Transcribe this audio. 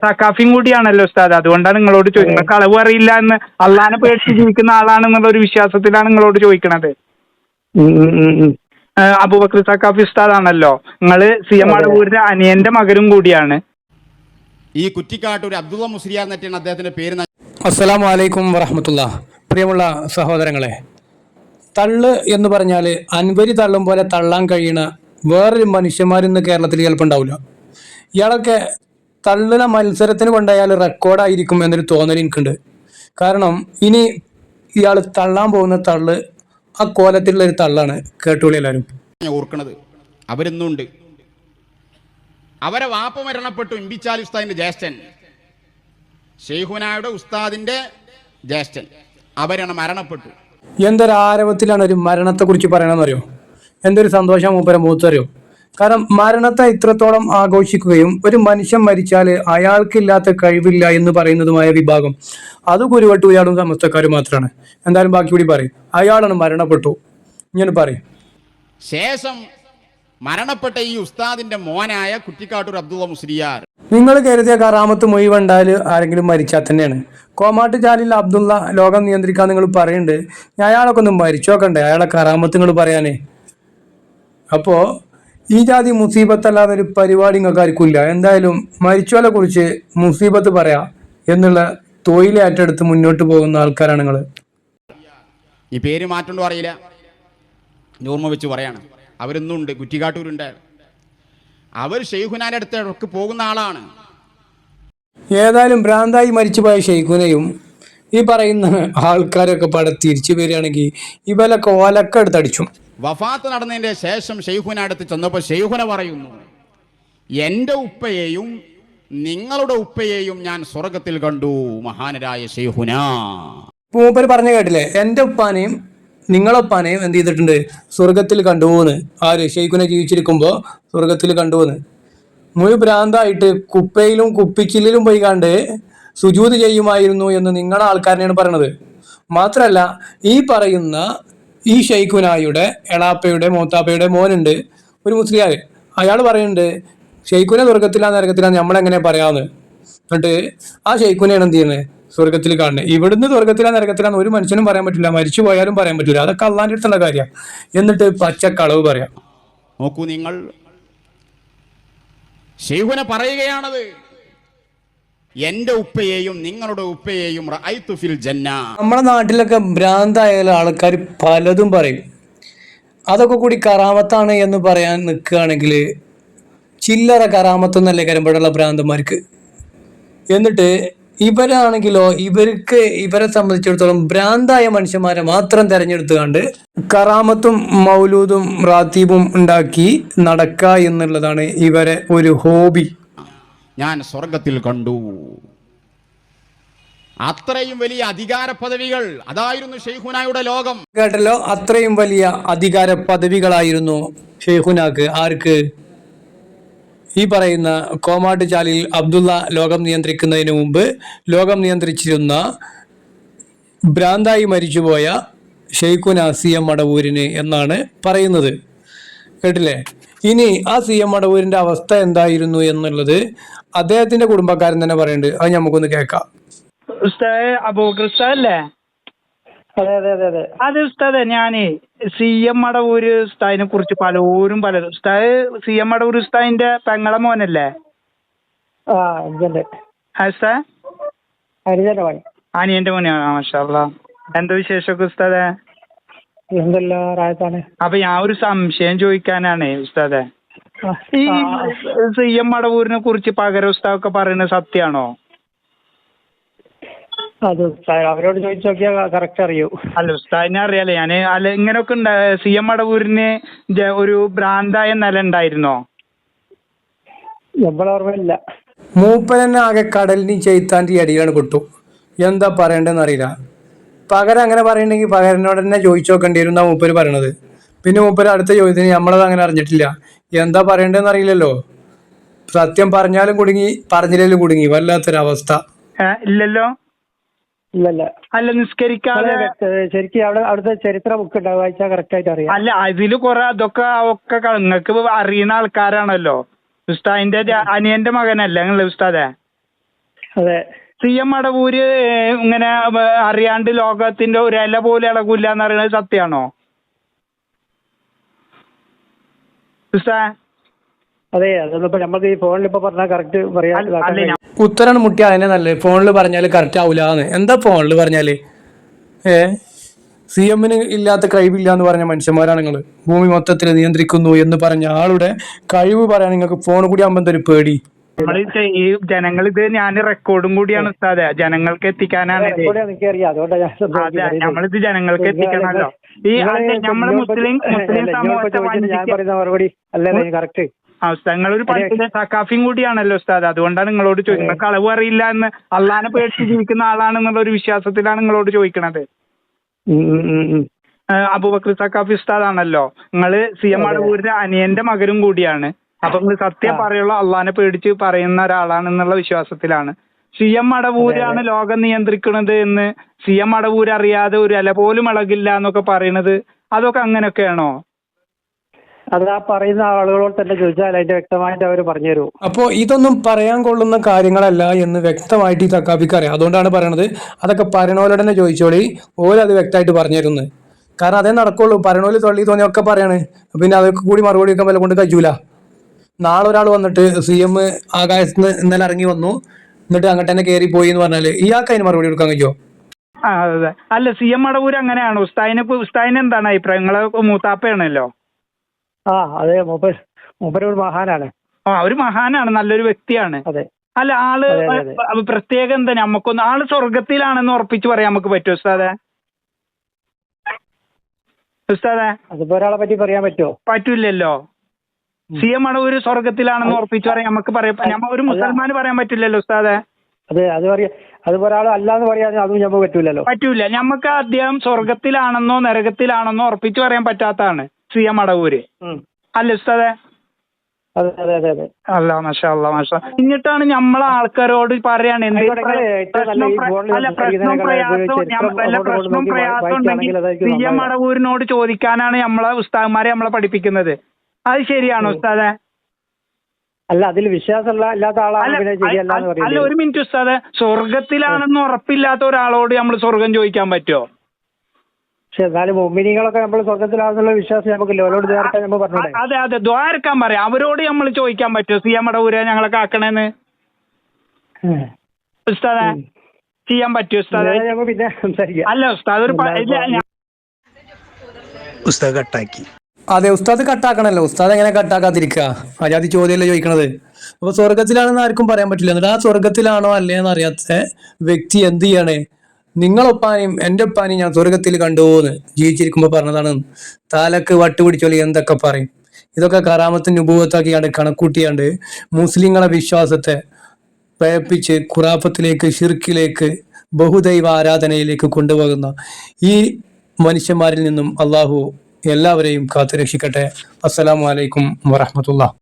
സക്കാഫിയും കൂടിയാണല്ലോ ഉസ്താദ്. അതുകൊണ്ടാണ് നിങ്ങളോട് അതെ. ചോദിക്കുന്നത്. കളവ് അറിയില്ല എന്ന് അള്ളാനെ പേടിച്ച് ജീവിക്കുന്ന ആളാണെന്നുള്ള ഒരു വിശ്വാസത്തിലാണ് നിങ്ങളോട് ചോദിക്കണത്. ഉം, ഉം, ഉം, ഉം. അബൂബക്കർ സക്കാഫി ഉസ്താദാണല്ലോ. നിങ്ങള് സി എം അതെ. അടവൂരിന്റെ അനിയന്റെ മകനും കൂടിയാണ്. ഈ കുറ്റിക്കാട്ടൂർ അബ്ദുള്ള മുസ്ലിയാർ എന്നിട്ടാണ് അദ്ദേഹത്തിന്റെ പേര്. അസ്സലാമു അലൈക്കും വറഹമത്തുള്ള. പ്രിയമുള്ള സഹോദരങ്ങളെ, തള്ള് എന്ന് പറഞ്ഞാൽ അൻവരി തള്ളും പോലെ തള്ളാൻ കഴിയണ വേറൊരു മനുഷ്യന്മാരിന്ന് കേരളത്തിൽ ചിലപ്പോൾ ഉണ്ടാവില്ല. ഇയാളൊക്കെ തള്ളുന്ന മത്സരത്തിന് കൊണ്ടായാൽ റെക്കോർഡായിരിക്കും എന്നൊരു തോന്നൽ എനിക്കുണ്ട്. കാരണം ഇനി ഇയാൾ തള്ളാൻ പോകുന്ന തള്ള് ആ കോലത്തിലുള്ള ഒരു തള്ളാണ്. കേട്ടോളി എല്ലാവരും. ഓർക്കണത് അവരെന്നും ഉണ്ട്. അവരെ വാപ്പ മരണപ്പെട്ടു. ഇമ്പിച്ചാലി ഉസ്താദിന്റെ ജ്യേഷ്ഠൻ, ഷെയ്ഖുനായുടെ ഉസ്താദിന്റെ ജ്യേഷ്ഠൻ, അവരാണ് മരണപ്പെട്ടു. എന്തൊരു ആരവത്തിലാണ് ഒരു മരണത്തെക്കുറിച്ച് പറയണമെന്നറിയോ? എന്തൊരു സന്തോഷം മൂപ്പര മൂത്തറിയോ? കാരണം മരണത്തെ ഇത്രത്തോളം ആഘോഷിക്കുകയും ഒരു മനുഷ്യൻ മരിച്ചാൽ അയാൾക്കില്ലാത്ത കഴിവില്ല എന്ന് പറയുന്നതുമായ വിഭാഗം അത് കുരുവട്ടു ഇയാളും സമസ്തക്കാരും മാത്രമാണ്. എന്തായാലും ബാക്കി കൂടി പറയും. അയാളാണ് മരണപ്പെട്ടു, ഇങ്ങനെ പറയും. ശേഷം മരണപ്പെട്ട ഈ ഉസ്താദിന്റെ മോനായ കുറ്റിക്കാട്ടൂർ അബ്ദുള്ള മുസ്ലിയാർ. നിങ്ങൾ കരുതിയ കറാമത്ത് മുഴുവണ്ടാൽ ആരെങ്കിലും മരിച്ചാൽ തന്നെയാണ്. കോമാട്ട് ചാലിൽ അബ്ദുള്ള ലോകം നിയന്ത്രിക്കാൻ നിങ്ങൾ പറയുന്നുണ്ട്. ഞാൻ അയാളൊക്കെ ഒന്ന് മരിച്ചോക്കണ്ടേ അയാളെ കറാമത്ത് നിങ്ങൾ പറയാനേ? അപ്പോ ഈ ജാതി മുസീബത്ത് അല്ലാതെ ഒരു പരിപാടി നിങ്ങൾക്ക് ആർക്കില്ല. എന്തായാലും മരിച്ചോലെ കുറിച്ച് മുസീബത്ത് പറയാ എന്നുള്ള തൊഴിൽ ഏറ്റെടുത്ത് മുന്നോട്ട് പോകുന്ന ആൾക്കാരാണ് നിങ്ങൾ. ഈ പേര് മാറ്റണ്ടോ അറിയില്ല, ഓർമ്മ വെച്ച് പറയാണ്. അവരൊന്നും ഉണ്ട്, കുറ്റിക്കാട്ടൂരുണ്ട്. അവർ ഷെയ്ഖുനാന്റെ അടുത്തേക്ക് പോകുന്ന ആളാണ്. ഏതായാലും ഭ്രാന്തായി മരിച്ചുപോയ ഷെയ്ഖുനെയും ഈ പറയുന്ന ആൾക്കാരൊക്കെ പടം തിരിച്ചു വരികയാണെങ്കിൽ ഇവലൊക്കെ ഓലക്കെടുത്തടിച്ചു. വഫാത്ത് നടന്നതിന്റെ ശേഷം ഷെയ്ഖുന അടുത്ത് ചെന്നപ്പോൾ ഷെയ്ഖുന പറയുന്നു, എൻ്റെ ഉപ്പയെയും നിങ്ങളുടെ ഉപ്പയെയും ഞാൻ സ്വർഗത്തിൽ കണ്ടു മഹാനരായ ഷെയ്ഖുന. മൂപ്പര് പറഞ്ഞു കേട്ടില്ലേ, എൻ്റെ ഉപ്പാനെയും നിങ്ങളൊപ്പാനെയും എന്ത് ചെയ്തിട്ടുണ്ട്? സ്വർഗത്തിൽ കണ്ടുപോന്ന്. ആര്? ഷെയ്ഖുനെ ജീവിച്ചിരിക്കുമ്പോൾ സ്വർഗത്തിൽ കണ്ടുപോന്ന്. മുഴു ഭ്രാന്തായിട്ട് കുപ്പയിലും കുപ്പിച്ചില്ലിലും പോയി കണ്ട് സുജൂത് ചെയ്യുമായിരുന്നു എന്ന് നിങ്ങളുടെ ആൾക്കാരനെയാണ് പറയണത്. മാത്രല്ല ഈ പറയുന്ന ഈ ഷെയ്ഖുനായുടെ എളാപ്പയുടെ മൂത്താപ്പയുടെ മോനുണ്ട് ഒരു മുസ്ലിയാർ. അയാൾ പറയുന്നുണ്ട് ഷെയ്ഖുനെ സ്വർഗത്തിലാ നരകത്തിലാന്ന് നമ്മളെങ്ങനെ പറയാന്ന്. എന്നിട്ട് ആ ഷെയ്ഖുനെയാണ് എന്ത് ചെയ്യുന്നത്? സ്വർഗത്തിൽ കാണുന്നത്. ഇവിടുന്ന് സ്വർഗത്തിലാ നരകത്തിലാന്ന് ഒരു മനുഷ്യനും പറയാൻ പറ്റില്ല, മരിച്ചു പോയാലും പറയാൻ പറ്റില്ല. അതൊക്കെ അള്ളാന്റെ അടുത്തുള്ള കാര്യമാണ്. എന്നിട്ട് പച്ചക്കളവ് പറയാം. നോക്കൂ നിങ്ങൾ, ഷെയ്ഖുന പറയുകയാണത്, എൻ്റെ ഉപ്പയെയും നിങ്ങളുടെ ഉപ്പയെയും റഅയ്തു ഫിൽ ജന്ന. നമ്മുടെ നാട്ടിലൊക്കെ ഭ്രാന്തായാലും ആൾക്കാർ പലതും പറയും. അതൊക്കെ കൂടി കറാമത്താണ് എന്ന് പറയാൻ നിൽക്കുകയാണെങ്കിൽ ചില്ലറ കറാമത്തൊന്നല്ലേ കരമ്പടുള്ള ഭ്രാന്തന്മാർക്ക്. എന്നിട്ട് ഇവരാണെങ്കിലോ ഇവരെ സംബന്ധിച്ചിടത്തോളം ഭ്രാന്തായ മനുഷ്യന്മാരെ മാത്രം തെരഞ്ഞെടുത്തുകൊണ്ട് കറാമത്തും മൗലൂദും റാത്തീബും ഉണ്ടാക്കി നടക്കുക എന്നുള്ളതാണ് ഇവരെ ഒരു ഹോബി. ഞാൻ സ്വർഗത്തിൽ കണ്ടു. അത്രയും വലിയ അധികാര പദവികൾ, അതായിരുന്നു ഷെയ്ഖുനായുടെ ലോകം. കേട്ടല്ലോ, അത്രയും വലിയ അധികാര പദവികളായിരുന്നു ഷെയ്ഖുനാക്ക്. ആർക്ക്? ഈ പറയുന്ന കോമാട്ട് ചാലിൽ അബ്ദുള്ള ലോകം നിയന്ത്രിക്കുന്നതിന് മുമ്പ് ലോകം നിയന്ത്രിച്ചിരുന്ന ഭ്രാന്തായി മരിച്ചുപോയ ഷെയ്ഖുന സി എം മടവൂരിന് എന്നാണ് പറയുന്നത്. കേട്ടില്ലേ? ഇനി ആ സി എം മടവൂരിന്റെ അവസ്ഥ എന്തായിരുന്നു എന്നുള്ളത് അദ്ദേഹത്തിന്റെ കുടുംബക്കാരൻ തന്നെ പറയുന്നുണ്ട്. അത് നമുക്കൊന്ന് കേൾക്കാം. ഉസ്താദ് അബൂബക്കർ ഉസ്താദല്ലേ? അതെ അതെ അതെ അതെ. അത് ഉസ്താദെ, ഞാനേ സി എം മടവൂര് ഉസ്താദിനെ കുറിച്ച് പലരും ഉസ്താദ് സി എം മടവൂർ ഉസ്താദിന്റെ പെങ്ങളെ മോനല്ലേ? ആ അഞ്ചന്റെ ഉസ്താദ് ഹരിജന്റെ പണി അനിയന്റെ മോനാണ്. മാഷാ അല്ലാ. എന്താ വിശേഷമൊക്കെ ഉസ്താദെ? എന്തെല്ലാം റായത്താണ്. അപ്പൊ ഞാൻ ഒരു സംശയം ചോദിക്കാനാണ് ഉസ്താദെ. ഈ സി എം മടവൂരിനെ കുറിച്ച് പകരം ഉസ്താദൊക്കെ പറയുന്നത് സത്യാണോ? അത് അവരോട് ചോദിച്ചു നോക്കിയാൽ കറക്റ്റ് അറിയൂ. അല്ല ഉസ്താദിനെ അറിയാലേ ഞാന്. അല്ല ഇങ്ങനൊക്കെ സി എം മടവൂരിന് ഒരു ഭ്രാന്തായ നില ഉണ്ടായിരുന്നോ? നമ്മളെ ഓർമ്മയില്ല. മൂപ്പരന്നെ ആകെ കടലിനും ചെയ്ത്താൻ്റെ അടിയാണ് പെട്ടു. എന്താ പറയണ്ടെന്ന് അറിയില്ല. പകരം അങ്ങനെ പറയണ്ടെങ്കിൽ പകരനോട് തന്നെ ചോദിച്ചു നോക്കേണ്ടി വരും എന്നാ മൂപ്പര് പറയണത്. പിന്നെ മൂപ്പര് അടുത്ത ചോദ്യത്തിന് നമ്മളത് അങ്ങനെ അറിഞ്ഞിട്ടില്ല. എന്താ പറയണ്ടെന്ന് അറിയില്ലല്ലോ. സത്യം പറഞ്ഞാലും കുടുങ്ങി, പറഞ്ഞില്ലേലും കുടുങ്ങി. വല്ലാത്തൊരവസ്ഥ. ഇല്ലല്ലോ. ഇല്ലല്ല. അല്ല നിസ്കരിക്കാതെ ശരിക്കും അവിടുത്തെ ചരിത്ര ബുക്ക് ഉണ്ടാവും, വായിച്ചാൽ കറക്റ്റ് ആയിട്ട് അറിയാം. അല്ല അതില് കൊറേ അതൊക്കെ നിങ്ങൾക്ക് അറിയുന്ന ആൾക്കാരാണല്ലോ. ഉസ്താദിന്റെ അനിയന്റെ മകനല്ലേ നിങ്ങള് ഉസ്താദെ? അതെ. CM മടവൂര് ഇങ്ങനെ അറിയാണ്ട് ലോകത്തിന്റെ ഒരു ഇല പോലും ഇളകൂല എന്ന് പറയുന്നത് സത്യമാണോ ഉസ്താദേ? അതെ, അതൊന്നിപ്പോ നമ്മൾക്ക് ഈ ഫോണിൽ ഇപ്പൊ പറഞ്ഞാൽ കറക്റ്റ് പറയാൻ അല്ല ഉത്തരാണ് മുട്ടിയ അതിനെ നല്ലത്. ഫോണിൽ പറഞ്ഞാൽ കറക്റ്റ് ആവൂലെന്ന്. എന്താ ഫോണിൽ പറഞ്ഞാല് CM ഇല്ലാത്ത കഴിവില്ല എന്ന് പറഞ്ഞ മനുഷ്യന്മാരാണ് നിങ്ങൾ. ഭൂമി മൊത്തത്തിൽ നിയന്ത്രിക്കുന്നു എന്ന് പറഞ്ഞ ആളുടെ കഴിവ് പറയാൻ നിങ്ങൾക്ക് ഫോൺ കൂടി ആകുമ്പോൾ ഒരു പേടി. ഈ ജനങ്ങൾ ഇത് ഞാൻ റെക്കോർഡും കൂടിയാണ് ഉസ്താദേ, ജനങ്ങൾക്ക് എത്തിക്കാനാണ് ഇത്. എനിക്കറിയാം, അതുകൊണ്ടാണ് നമ്മളിത് ജനങ്ങൾക്ക് എത്തിക്കണമല്ലോ. ഈ നമ്മള് മുസ്ലിം ഞാൻ പറയുന്ന മറുപടി അല്ലല്ലേ കറക്റ്റ്. നിങ്ങളൊരു പള്ളിയിലെ സക്കാഫിയും കൂടിയാണല്ലോ ഉസ്താദ്, അതുകൊണ്ടാണ് നിങ്ങളോട് ചോദിക്കുന്നത്. കളവ് അറിയില്ല എന്ന് അള്ളാനെ പേടിച്ച് ജീവിക്കുന്ന ആളാണെന്നുള്ള ഒരു വിശ്വാസത്തിലാണ് നിങ്ങളോട് ചോദിക്കണത്. അബൂബക്കർ സക്കാഫി ഉസ്താദാണല്ലോ, നിങ്ങള് CM മടവൂരിന്റെ അനിയന്റെ മകനും കൂടിയാണ്. അപ്പൊ നിങ്ങൾ സത്യം പറയുള്ളൂ, അള്ളാനെ പേടിച്ച് പറയുന്ന ഒരാളാണെന്നുള്ള വിശ്വാസത്തിലാണ്. CM മടവൂരാണ് ലോകം നിയന്ത്രിക്കുന്നത് എന്ന് CM മടവൂര് അറിയാതെ ഒരു ഇല പോലും ഇളകില്ല എന്നൊക്കെ പറയണത്, അതൊക്കെ അങ്ങനെയൊക്കെയാണോ? അത് ആ പറയുന്ന ആളുകളോട് തന്നെ ചോദിച്ചാൽ അതിന്റെ വ്യക്തമായിട്ട് അവർ പറഞ്ഞു തരും. അപ്പോൾ ഇതൊന്നും പറയാൻ കൊള്ളുന്ന കാര്യങ്ങളല്ല എന്ന് വ്യക്തമായിട്ട് ഈ സക്കാഫിക്ക് അറിയാം. അതുകൊണ്ടാണ് പറയണത് അതൊക്കെ പറയണോലോട് തന്നെ ചോദിച്ചോളി, ഓരോ അത് വ്യക്തമായിട്ട് പറഞ്ഞു തരുന്നത്. കാരണം അതേ നടക്കുള്ളൂ. പറയണോല് തൊള്ളി തോന്നിയൊക്കെ പറയാണ്, പിന്നെ അതൊക്കെ കൂടി മറുപടി വെക്കാൻ വല്ല കൊണ്ട് കഴിയൂല. നാളെ ഒരാൾ വന്നിട്ട് CM ആകാശത്ത് നിന്ന് ഇന്നലെ ഇറങ്ങി വന്നു എന്നിട്ട് അങ്ങോട്ട് തന്നെ കയറി പോയി എന്ന് പറഞ്ഞാല് ഇയാൾക്ക് അതിന് മറുപടി കൊടുക്കാൻ കഴിയുമോ? അതെ. അല്ല, CM മടവൂര് അങ്ങനെയാണ്. ഉസ്താദിന് എന്താണ് അഭിപ്രായം? നിങ്ങളെ മൂത്താപ്പയാണല്ലോ. അതെ, മൂപ്പര് ഒരു മഹാനാണ്. ഒരു മഹാനാണ്, നല്ലൊരു വ്യക്തിയാണ്. അതെ. അല്ല, ആള് പ്രത്യേകം എന്താ, നമുക്കൊന്ന് ആള് സ്വർഗത്തിലാണെന്ന് ഉറപ്പിച്ച് പറയാൻ നമുക്ക് പറ്റുമോ ഉസ്താദേ? അതിപ്പോ ഒരാളെ പറ്റി പറയാൻ പറ്റുമോ? പറ്റൂലല്ലോ. CM മടവൂര് സ്വർഗത്തിലാണെന്ന് ഉറപ്പിച്ച് പറയാൻ നമുക്ക് പറയാം. ഒരു മുസൽമാന് പറയാൻ പറ്റില്ലല്ലോ ഉസ്താദേ. അതെ, അത് ഒരാൾ അല്ലാന്ന് പറയാൻ അതും നമുക്ക് പറ്റൂലല്ലോ. പറ്റൂല. നമുക്ക് അദ്ദേഹം സ്വർഗത്തിലാണെന്നോ നരകത്തിലാണെന്നോ ഉറപ്പിച്ച് പറയാൻ പറ്റാത്തതാണ് CM മടവൂര്, അല്ല ഉസ്താദേ? അല്ല, മാഷാ അല്ലാ, മാഷാ. എന്നിട്ടാണ് നമ്മളെ ആൾക്കാരോട് പറയാണ് പ്രശ്നം പ്രയാസം ഉണ്ടെങ്കിൽ CM മടവൂരിനോട് ചോദിക്കാനാണ് നമ്മളെ ഉസ്താദന്മാരെ നമ്മളെ പഠിപ്പിക്കുന്നത്. അത് ശരിയാണോ ഉസ്താദേ? അല്ല, അതിൽ വിശ്വാസമുള്ള അല്ലാത്ത ആളാണ്. അല്ല, ഒരു മിനിറ്റ് ഉസ്താദേ, സ്വർഗത്തിലാണെന്ന് ഉറപ്പില്ലാത്ത ഒരാളോട് നമ്മൾ സ്വർഗം ചോദിക്കാൻ പറ്റുമോ? പക്ഷെ എന്നാലും മുഅ്മിനീങ്ങളൊക്കെ നമ്മൾ സ്വർഗത്തിലാണെന്നുള്ള വിശ്വാസം നമുക്കില്ല. അവരോട് ദ്വാരക്കാൻ നമ്മൾ പറഞ്ഞൂടെ? അതെ, ദ്വാരക്കാൻ പറയാം. അവരോട് നമ്മൾ ചോദിക്കാൻ പറ്റുമോ CM മടവൂരെ ഞങ്ങളെ കാക്കണേന്ന് ഉസ്താദേ? ചെയ്യാൻ പറ്റുമോ ഉസ്താദേ? പിന്നെ സംസാരിക്കാം. അല്ല ഉസ്താദ്, ഒരു ഉസ്താദ് കട്ടാക്കി. അതെ, ഉസ്താദ് കട്ടാക്കണല്ലോ. ഉസ്താദ് എങ്ങനെ കട്ടാക്കാതിരിക്കുക? അജാതി ചോദ്യമല്ലേ ചോദിക്കണത്. അപ്പൊ സ്വർഗത്തിലാണെന്ന് ആർക്കും പറയാൻ പറ്റില്ല. എന്നിട്ട് ആ സ്വർഗത്തിലാണോ അല്ലേന്ന് അറിയാത്ത വ്യക്തി എന്ത് ചെയ്യാണ്? നിങ്ങളൊപ്പാനെയും എൻ്റെ ഒപ്പാനെയും ഞാൻ സ്വർഗത്തിൽ കണ്ടുപോന്ന് ജീവിച്ചിരിക്കുമ്പോൾ പറഞ്ഞതാണ്. താലക്ക് വട്ടുപിടിച്ചോളി എന്തൊക്കെ പറയും. ഇതൊക്കെ കറാമത്തിന് നുബുവത്താക്കിയാണ്ട് കണക്കൂട്ടിയാണ്ട് മുസ്ലിങ്ങളെ വിശ്വാസത്തെ പഴപ്പിച്ച് ഖുറാഫത്തിലേക്ക്, ഷിർക്കിലേക്ക്, ബഹുദൈവ ആരാധനയിലേക്ക് കൊണ്ടുപോകുന്ന ഈ മനുഷ്യന്മാരിൽ നിന്നും അള്ളാഹു എല്ലാവരെയും കാത്തുരക്ഷിക്കട്ടെ. അസ്സലാമു അലൈക്കും വറഹ്മത്തുള്ളാഹി.